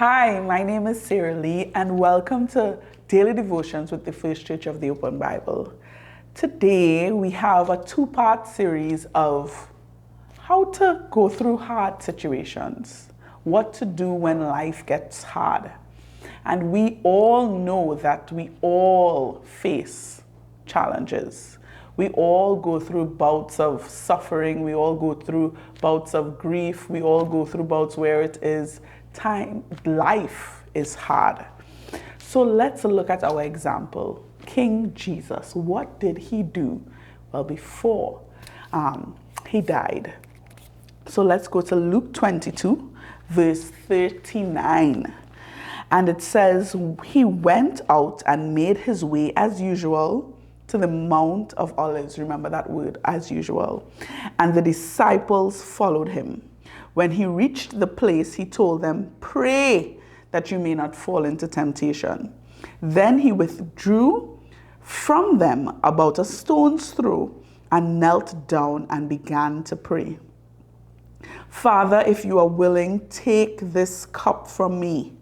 Hi, my name is Sarah Lee, and welcome to Daily Devotions with the First Church of the Open Bible. Today, we have a two-part series of how to go through hard situations, what to do when life gets hard. And we all know that we all face challenges. We all go through bouts of suffering. We all go through bouts of grief. We all go through bouts where it is life is hard. So let's look at our example. King Jesus, what did he do? Well, before he died. So let's go to Luke 22, verse 39. And it says, he went out and made his way as usual to the Mount of Olives. Remember that word, as usual. And the disciples followed him. When he reached the place, he told them, pray that you may not fall into temptation. Then he withdrew from them about a stone's throw and knelt down and began to pray. Father, if you are willing, take this cup from me.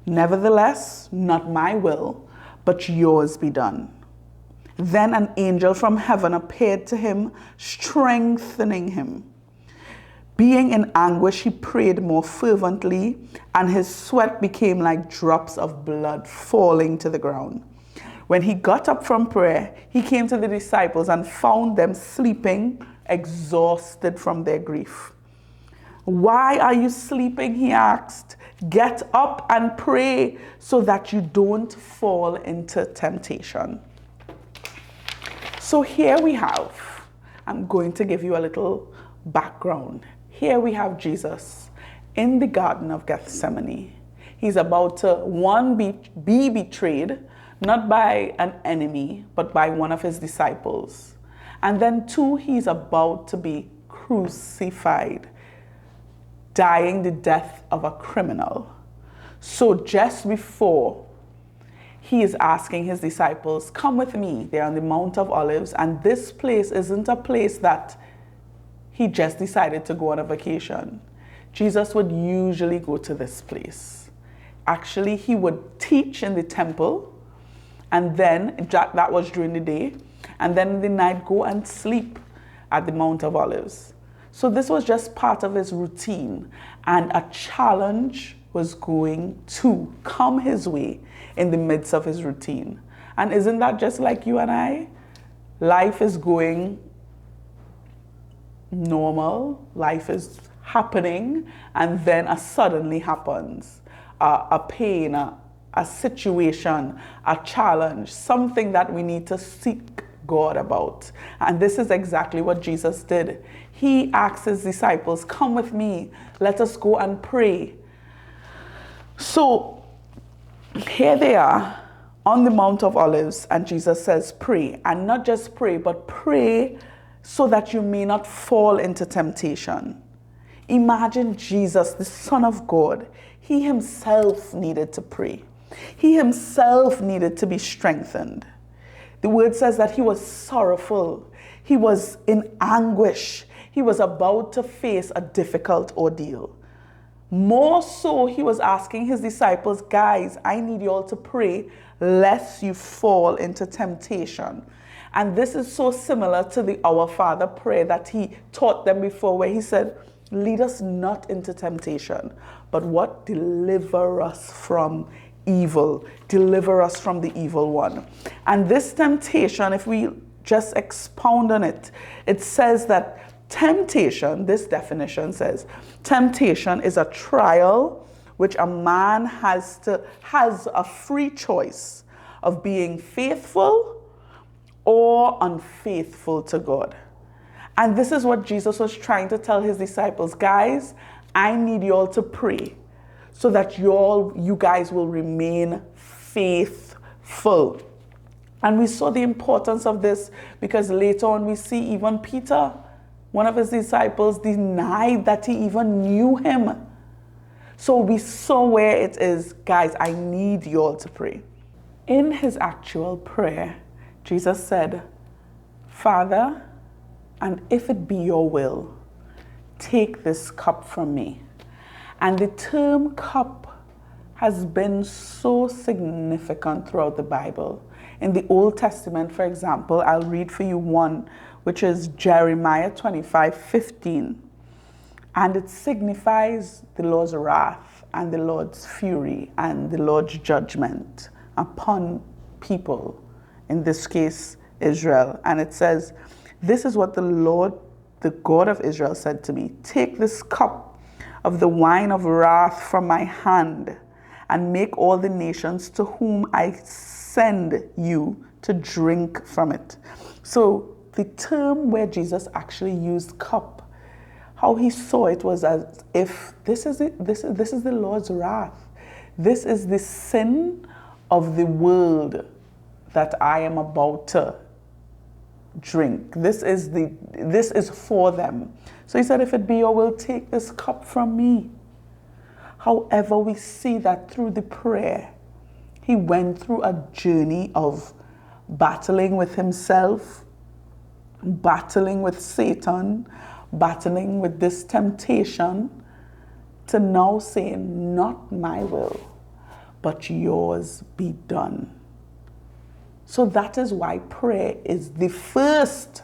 Nevertheless, not my will, but yours be done. Then an angel from heaven appeared to him, strengthening him. Being in anguish, he prayed more fervently, and his sweat became like drops of blood falling to the ground. When he got up from prayer, he came to the disciples and found them sleeping, exhausted from their grief. Why are you sleeping? He asked. Get up and pray so that you don't fall into temptation. So here we have, I'm going to give you a little background. Here we have Jesus in the Garden of Gethsemane. He's about to, one, be betrayed, not by an enemy, but by one of his disciples. And then two, he's about to be crucified, dying the death of a criminal. So just before, he is asking his disciples, come with me. They're on the Mount of Olives, and this place isn't a place that he just decided to go on a vacation. Jesus would usually go to this place. Actually, he would teach in the temple, and then that was during the day, and then in the night go and sleep at the Mount of Olives. So this was just part of his routine, and a challenge was going to come his way in the midst of his routine. And isn't that just like you and I? Life is going normal, life is happening, and then a suddenly happens. A pain, a situation, a challenge, something that we need to seek God about. And this is exactly what Jesus did. He asked his disciples, come with me, let us go and pray. So here they are on the Mount of Olives, and Jesus says, pray. And not just pray, but pray so that you may not fall into temptation. Imagine Jesus, the Son of God. He himself needed to pray. He himself needed to be strengthened. The word says that he was sorrowful. He was in anguish. He was about to face a difficult ordeal. More so, he was asking his disciples, guys, I need you all to pray lest you fall into temptation. And this is so similar to the Our Father prayer that he taught them before, where he said, lead us not into temptation, but what? Deliver us from evil. Deliver us from the evil one. And this temptation, if we just expound on it, it says that temptation, this definition says, temptation is a trial which a man has a free choice of being faithful or unfaithful to God. And this is what Jesus was trying to tell his disciples. Guys, I need you all to pray so that you guys will remain faithful. And we saw the importance of this because later on we see even Peter, one of his disciples, denied that he even knew him. So we saw where it is, guys, I need you all to pray. In his actual prayer, Jesus said, Father, and if it be your will, take this cup from me. And the term cup has been so significant throughout the Bible. In the Old Testament, for example, I'll read for you one, which is Jeremiah 25:15. And it signifies the Lord's wrath and the Lord's fury and the Lord's judgment upon people, in this case, Israel. And it says, "This is what the Lord, the God of Israel, said to me. Take this cup of the wine of wrath from my hand and make all the nations to whom I send you to drink from it." So the term where Jesus actually used cup, how he saw it was as if this is the Lord's wrath. This is the sin of the world that I am about to drink. This is for them. So he said, "If it be your will, take this cup from me." However, we see that through the prayer, he went through a journey of battling with himself, battling with Satan, battling with this temptation, to now saying, "Not my will, but yours be done." So that is why prayer is the first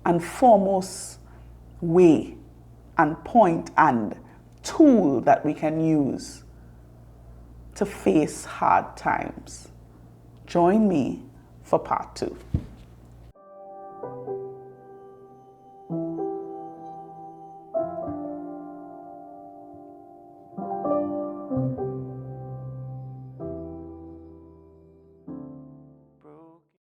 and foremost way and point and tool that we can use to face hard times. Join me for part 2.